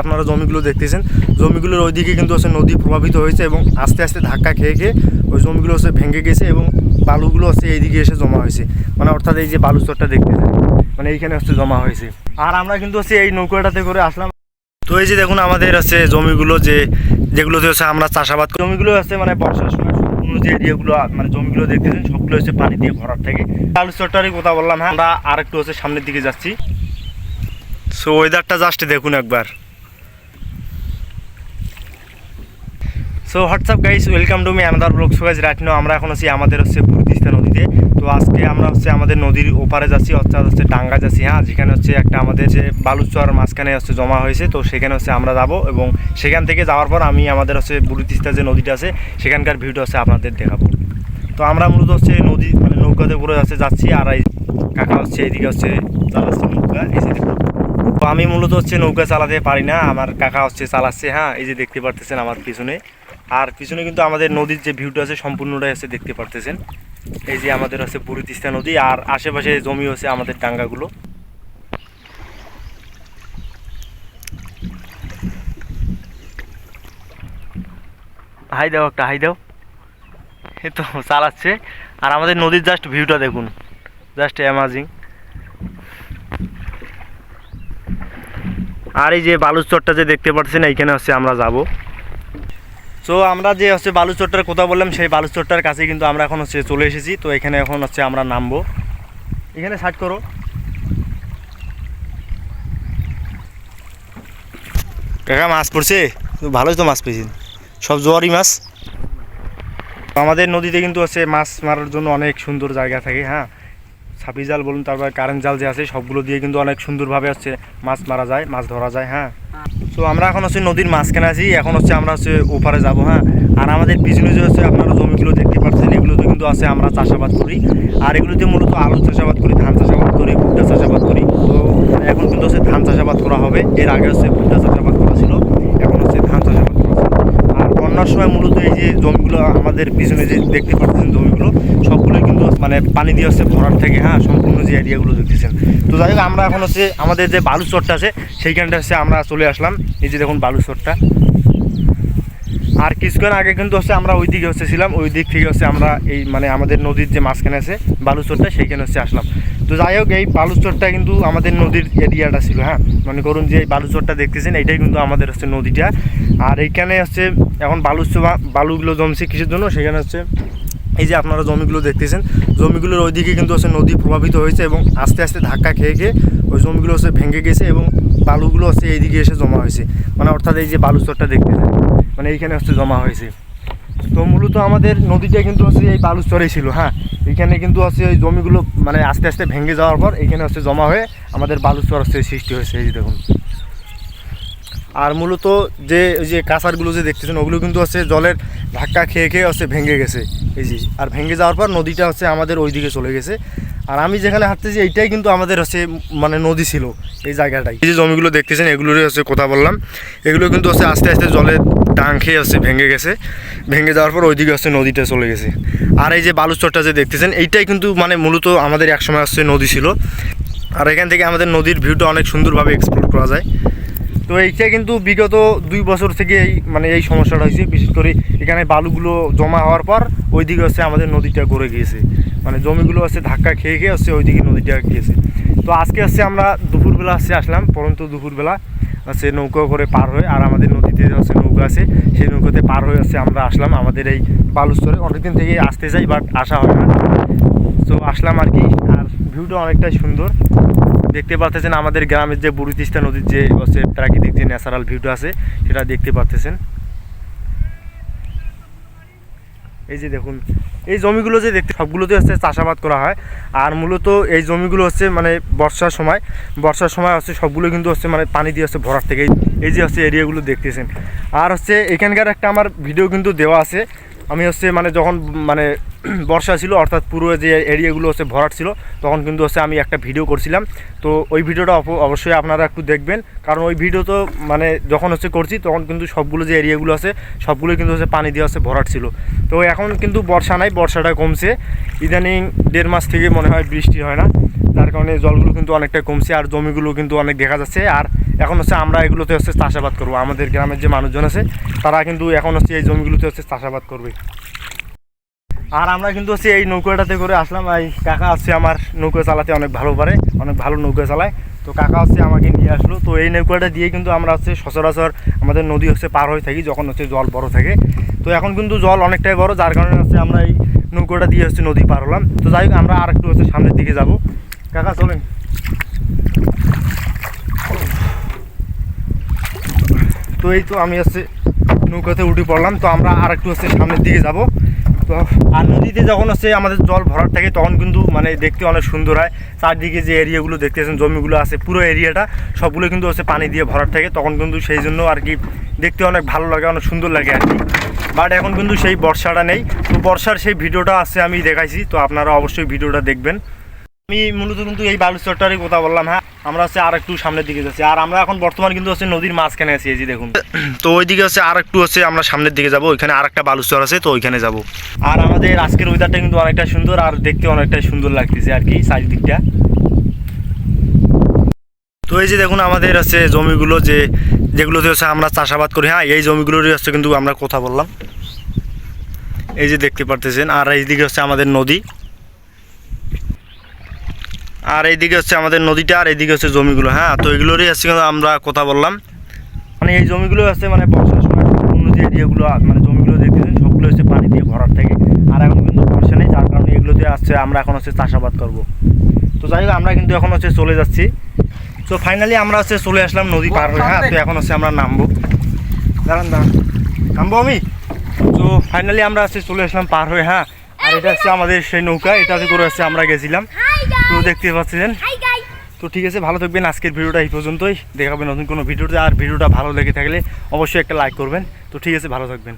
আপনারা জমিগুলো দেখতেছেন, জমিগুলোর ওইদিকে কিন্তু হচ্ছে নদী প্রভাবিত হয়েছে এবং আস্তে আস্তে ধাক্কা খেয়ে খেয়ে ওই জমিগুলো হচ্ছে ভেঙে গেছে এবং বালুগুলো হচ্ছে এইদিকে এসে জমা হয়েছে। মানে অর্থাৎ এই যে বালু চরটা দেখতেছেন, মানে এইখানে হচ্ছে জমা হয়েছে। আর আমরা কিন্তু হচ্ছে এই নৌকাটাতে করে আসলাম। তো এই যে দেখুন আমাদের হচ্ছে জমিগুলো যেগুলোতে হচ্ছে আমরা চাষাবাদ, জমিগুলো হচ্ছে মানে বর্ষার সময় সম্পূর্ণ যে এরিয়াগুলো মানে জমিগুলো দেখতেছেন সবগুলো হচ্ছে পানি দিয়ে ভরার থাকে। বালু চরটারই কথা বললাম। হ্যাঁ, আমরা আর একটু হচ্ছে সামনের দিকে যাচ্ছি। সো ওয়েদারটা জাস্ট দেখুন একবার। So WhatsApp guys, welcome to me another blog. So guys right now আমরা এখন আছি আমাদের হচ্ছে বুড়িতিস্তা নদীতে। তো আজকে আমরা হচ্ছে আমাদের নদীর ওপারে যাচ্ছি, অর্থাৎ হচ্ছে টাঙ্গা যাচ্ছি। হ্যাঁ, যেখানে হচ্ছে একটা আমাদের যে বালুচর মাঝখানে হচ্ছে জমা হয়েছে, তো সেখানে হচ্ছে আমরা যাব এবং সেখান থেকে যাওয়ার পর আমি আমাদের হচ্ছে বুড়িতিস্তা যে নদীটা আছে সেখানকার ভিউটা হচ্ছে আপনাদের দেখাবো। তো আমরা মূলত হচ্ছে নদী মানে নৌকাতে করে যাচ্ছি। আর এই কাকা হচ্ছে এইদিকে হচ্ছে চালাচ্ছে নৌকা, এই যে দেখুন। তো আমি মূলত হচ্ছে নৌকা চালাতে পারি না, আমার কাকা হচ্ছে চালাচ্ছে। হ্যাঁ, এই যে দেখতে পারতেছেন আমার পিছনে। আর পিছনে কিন্তু আমাদের নদীর যে ভিউটা আছে সম্পূর্ণটাই হচ্ছে দেখতে পারতেছেন। এই যে আমাদের হচ্ছে বুড়িতিস্তা নদী, আর আশেপাশে জমি হচ্ছে আমাদের ডাঙ্গাগুলো। হাই দাও, একটা হাই দাও। এ তো চালাচ্ছে। আর আমাদের নদীর জাস্ট ভিউটা দেখুন, জাস্ট অ্যামাজিং। আর এই যে বালুচরটা যে দেখতে পাচ্ছেন এইখানে হচ্ছে আমরা যাব। তো আমরা যে হচ্ছে বালুচরটার কথা বললাম সেই বালুচরটার কাছে কিন্তু আমরা এখন হচ্ছে চলে এসেছি। তো এখানে এখন হচ্ছে আমরা নামবো। এখানে সাইড করো। কাকা মাছ পড়ছে, ভালোই তো মাছ পেয়েছেন, সব জোয়ারি মাছ। আমাদের নদীতে কিন্তু হচ্ছে মাছ মারার জন্য অনেক সুন্দর জায়গা থাকে। হ্যাঁ, ছাপি জাল বলুন, তারপর কারেন্ট জাল যে আছে সবগুলো দিয়ে কিন্তু অনেক সুন্দরভাবে হচ্ছে মাছ মারা যায়, মাছ ধরা যায়। হ্যাঁ, তো আমরা এখন হচ্ছে নদীর মাঝখানে আছি, এখন হচ্ছে আমরা হচ্ছে ওপারে যাব। হ্যাঁ, আর আমাদের পিছনে যে হচ্ছে আপনারা জমিগুলো দেখতে পাচ্ছেন এগুলোতে কিন্তু আছে আমরা চাষাবাদ করি। আর এগুলোতে মূলত আলু চাষাবাদ করি, ধান চাষাবাদ করি, ভুট্টা চাষাবাদ করি। তো এখন কিন্তু হচ্ছে ধান চাষাবাদ করা হবে, এর আগে হচ্ছে ভুট্টা চাষাবাদ করা ছিল, এখন হচ্ছে ধান চাষাবাদ করা ছিল। আর বন্যার সময় মূলত এই যে জমিগুলো আমাদের পিছনে যে দেখতে পাচ্ছেন জমিগুলো সবগুলোই কিন্তু মানে পানি দিয়ে হচ্ছে ভরার থেকে। হ্যাঁ, সম্পূর্ণ যে এরিয়াগুলো দেখতেছেন। তো যাই হোক, আমরা এখন হচ্ছে আমাদের যে বালুচরটা আছে সেইখানটা হচ্ছে আমরা চলে আসলাম। এই যে দেখুন বালুচরটা। আর কিছুক্ষণ আগে কিন্তু হচ্ছে আমরা ওই দিকে হচ্ছে ছিলাম, ওই দিক থেকে হচ্ছে আমরা এই মানে আমাদের নদীর যে মাঝখানে আছে বালুচরটা সেইখানে হচ্ছে আসলাম। তো যাই হোক, এই বালুচরটা কিন্তু আমাদের নদীর এরিয়াটা ছিল। হ্যাঁ, মনে করুন যে এই বালুচরটা দেখতেছেন এইটাই কিন্তু আমাদের হচ্ছে নদীটা। আর এইখানে হচ্ছে এখন বালুগুলো জমছে কিসের জন্য, সেখানে হচ্ছে এই যে আপনারা জমিগুলো দেখতেছেন, জমিগুলোর ওইদিকে কিন্তু হচ্ছে নদী প্রভাবিত হয়েছে এবং আস্তে আস্তে ধাক্কা খেয়ে খেয়ে ওই জমিগুলো হচ্ছে ভেঙে গেছে এবং বালুগুলো হচ্ছে এইদিকে এসে জমা হয়েছে। মানে অর্থাৎ এই যে বালুচরটা দেখতেছেন, মানে এইখানে হচ্ছে জমা হয়েছে। তো মূলত আমাদের নদীটা কিন্তু হচ্ছে এই বালুচরেই ছিল। হ্যাঁ, এইখানে কিন্তু হচ্ছে ওই জমিগুলো মানে আস্তে আস্তে ভেঙে যাওয়ার পর এইখানে হচ্ছে জমা হয়ে আমাদের বালুচর হচ্ছে সৃষ্টি হয়েছে। এই যে দেখুন। আর মূলত যে ওই যে কাঁচারগুলো যে দেখতেছেন ওগুলো কিন্তু হচ্ছে জলের ধাক্কা খেয়ে খেয়ে হচ্ছে ভেঙে গেছে। এই যে, আর ভেঙে যাওয়ার পর নদীটা হচ্ছে আমাদের ওই দিকে চলে গেছে। আর আমি যেখানে হাঁটতেছি এইটাই কিন্তু আমাদের হচ্ছে মানে নদী ছিল এই জায়গাটাই। এই যে জমিগুলো দেখতেছেন এগুলোরই হচ্ছে কথা বললাম, এগুলো কিন্তু হচ্ছে আস্তে আস্তে জলের ডাং খেয়ে হচ্ছে ভেঙে গেছে। ভেঙে যাওয়ার পর ওইদিকে হচ্ছে নদীটা চলে গেছে। আর এই যে বালুচরটা যে দেখতেছেন এইটাই কিন্তু মানে মূলত আমাদের একসময় হচ্ছে নদী ছিল। আর এখান থেকে আমাদের নদীর ভিউটা অনেক সুন্দরভাবে এক্সপ্লোর করা যায়। তো এইটা কিন্তু বিগত 2 বছর থেকে এই সমস্যাটা হয়েছে, বিশেষ করে এখানে বালুগুলো জমা হওয়ার পর ওইদিকে হচ্ছে আমাদের নদীটা গড়ে গিয়েছে। মানে জমিগুলো হচ্ছে ধাক্কা খেয়ে খেয়ে হচ্ছে ওইদিকে নদীটা গিয়েছে। তো আজকে হচ্ছে আমরা দুপুরবেলা হচ্ছে আসলাম, পরন্তু দুপুরবেলা হচ্ছে নৌকা করে পার হয়ে, আর আমাদের নদীতে হচ্ছে নৌকা আছে সেই নৌকাতে পার হয়ে হচ্ছে আমরা আসলাম আমাদের এই বালুচরে। অনেকদিন থেকে আসতে চাই বাট আসা হয় না, তো আসলাম আর কি। আর ভিউটা অনেকটাই সুন্দর দেখতে পাচ্ছেন, আমাদের গ্রামের যে বুড়িতিস্তা নদীর যে হচ্ছে প্রাকৃতিক যে ন্যাচারাল ভিউটা আছে সেটা দেখতে পাচ্ছেন। এই যে দেখুন, এই জমিগুলো যে দেখতে সবগুলোতে হচ্ছে চাষাবাদ করা হয়। আর মূলত এই জমিগুলো হচ্ছে মানে বর্ষার সময় হচ্ছে সবগুলো কিন্তু হচ্ছে মানে পানি দিয়ে হচ্ছে ভরার থেকে। এই যে হচ্ছে এরিয়াগুলো দেখতেছেন। আর হচ্ছে এখানকার একটা আমার ভিডিও কিন্তু দেওয়া আছে, আমি হচ্ছে মানে যখন মানে বর্ষা ছিল অর্থাৎ পুরো যে এরিয়াগুলো হচ্ছে ভরাট ছিল তখন কিন্তু হচ্ছে আমি একটা ভিডিও করছিলাম। তো ওই ভিডিওটা অবশ্যই আপনারা একটু দেখবেন, কারণ ওই ভিডিও তো মানে যখন হচ্ছে করছি তখন কিন্তু সবগুলো যে এরিয়াগুলো আছে সবগুলোই কিন্তু হচ্ছে পানি দিয়ে হচ্ছে ভরাট ছিল। তো এখন কিন্তু বর্ষা নাই, বর্ষাটা কমছে ইদানিং 1.5 মাস থেকে মনে হয় বৃষ্টি হয় না, তার কারণে জলগুলো কিন্তু অনেকটা কমছে আর জমিগুলো কিন্তু অনেক দেখা যাচ্ছে। আর এখন হচ্ছে আমরা এগুলোতে হচ্ছে চাষাবাদ করবো। আমাদের গ্রামের যে মানুষজন আছে তারা কিন্তু এখন হচ্ছে এই জমিগুলোতে হচ্ছে চাষাবাদ করবে। আর আমরা কিন্তু হচ্ছে এই নৌকাটাতে করে আসলাম। এই কাকা হচ্ছে আমার নৌকা চালাতে অনেক ভালো পারে, অনেক ভালো নৌকা চালায়। তো কাকা হচ্ছে আমাকে নিয়ে আসলো। তো এই নৌকাটা দিয়ে কিন্তু আমরা হচ্ছে সচরাচর আমাদের নদী হচ্ছে পার হয়ে থাকি যখন হচ্ছে জল বড় থাকে। তো এখন কিন্তু জল অনেকটাই বড়, যার কারণে হচ্ছে আমরা এই নৌকাটা দিয়ে হচ্ছে নদী পার হলাম। তো যাই হোক আমরা আর একটু হচ্ছে সামনের দিকে যাব। কাকা চলেন। তো এই তো আমি হচ্ছে নৌকাতে উঠে পড়লাম। তো আমরা আর একটু হচ্ছে সামনের দিকে যাব। তো আর নদীতে যখন হচ্ছে আমাদের জল ভরাট থাকে তখন কিন্তু মানে দেখতে অনেক সুন্দর হয়। চারদিকে যে এরিয়াগুলো দেখতেছেন, জমিগুলো আছে, পুরো এরিয়াটা সবগুলো কিন্তু হচ্ছে পানি দিয়ে ভরাট থাকে, তখন কিন্তু সেই জন্য আর কি দেখতে অনেক ভালো লাগে, অনেক সুন্দর লাগে আর কি। বাট এখন কিন্তু সেই বর্ষাটা নেই। তো বর্ষার সেই ভিডিওটা আছে আমি দেখাইছি, তো আপনারা অবশ্যই ভিডিওটা দেখবেন। আমি মূলত কিন্তু এই বালুচরটারই কথা বললাম। হ্যাঁ, আমরা হচ্ছে আর একটু সামনের দিকে যাচ্ছি। আর আমরা এখন বর্তমান কিন্তু হচ্ছে নদীর মাঝখানে আছি, এই যে দেখুন। তো ওইদিকে হচ্ছে আর একটু হচ্ছে আমরা সামনের দিকে যাব, ওইখানে আর একটা বালুচর আছে, তো ওইখানে যাব। আর আমাদের আজকের ওয়েদারটা কিন্তু অনেকটা সুন্দর, আর দেখতে অনেকটাই সুন্দর লাগতেছে আর কি চারিদিকটা। তো এই যে দেখুন আমাদের হচ্ছে জমিগুলো যেগুলোতে হচ্ছে আমরা চাষাবাদ করি। হ্যাঁ, এই জমিগুলোরই হচ্ছে কিন্তু আমরা কথা বললাম, এই যে দেখতে পারতেছেন। আর এইদিকে হচ্ছে আমাদের নদী, আর এইদিকে হচ্ছে আমাদের নদীটা, আর এইদিকে হচ্ছে জমিগুলো। হ্যাঁ, তো এগুলোরই হচ্ছে আমরা কথা বললাম। মানে এই জমিগুলো হচ্ছে মানে বর্ষার সময় সম্পূর্ণ যে এরিয়াগুলো মানে জমিগুলো দেখতেছেন সবগুলো হচ্ছে পানি দিয়ে ভরাট থাকে। আর এখন কিন্তু বর্ষা নেই, যার কারণে এগুলোতে আসছে আমরা এখন হচ্ছে চাষাবাদ করব। তো যাই হোক আমরা কিন্তু এখন হচ্ছে চলে যাচ্ছি। তো ফাইনালি আমরা হচ্ছে চলে আসলাম নদী পার হয়ে। হ্যাঁ, তো এখন হচ্ছে আমরা নামবো। দাঁড়ান নামবো আমি। তো ফাইনালি আমরা হচ্ছে চলে আসলাম পার হয়ে। হ্যাঁ, আর এটা হচ্ছে আমাদের সেই নৌকা, এটাতে করে হচ্ছে আমরা গেছিলাম। তো দেখতে পাচ্ছেন। তো ঠিক আছে, ভালো থাকবেন। আজকের ভিডিওটা এই পর্যন্তই, দেখাবেন নতুন কোনো ভিডিওতে। আর ভিডিওটা ভালো লেগে থাকলে অবশ্যই একটা লাইক করবেন। তো ঠিক আছে, ভালো থাকবেন।